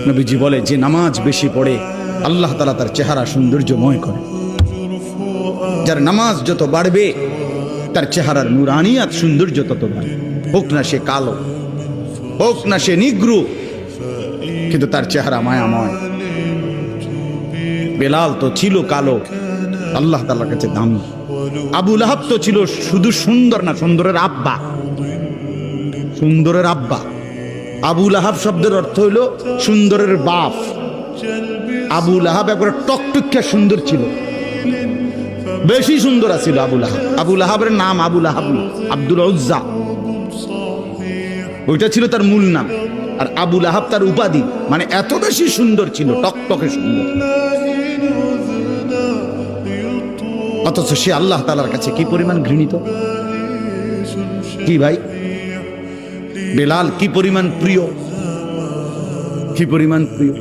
নবীজি বলে, যে নামাজ বেশি পড়ে আল্লাহ তাআলা তার চেহারা সৌন্দর্যময় করে। যার নামাজ যত বাড়বে তার চেহারার নুরানিয়াত সৌন্দর্য তত বাড়বে। হোক না সে কালো, হোক না সে নিগ্রু, কিন্তু তার চেহারা মায়াময়। বেলাল তো ছিল কালো, আল্লাহ তাআলার কাছে দামি। আবু লাহাব তো ছিল শুধু সুন্দর না, সুন্দরের আব্বা, সুন্দরের আব্বা। আবু লাহাব শব্দের অর্থ হইল সুন্দরের বাপ। আবু লাহাব একবারে টকটকিয়া সুন্দর ছিল, বেশি সুন্দর ছিল আবু লাহাব। আবু লাহাবের নাম আবু লাহাব না, আব্দুল উজ্জা, ওইটা ছিল তার মূল নাম। আর আবু লাহাব তার উপাধি, মানে এত বেশি সুন্দর ছিল, টকটকে সুন্দর। অথচ সে আল্লাহ তাআলার কাছে কি পরিমাণ ঘৃণিত। কি ভাই, বেলাল কি পরিমাণ প্রিয়, কি পরিমাণ প্রিয়।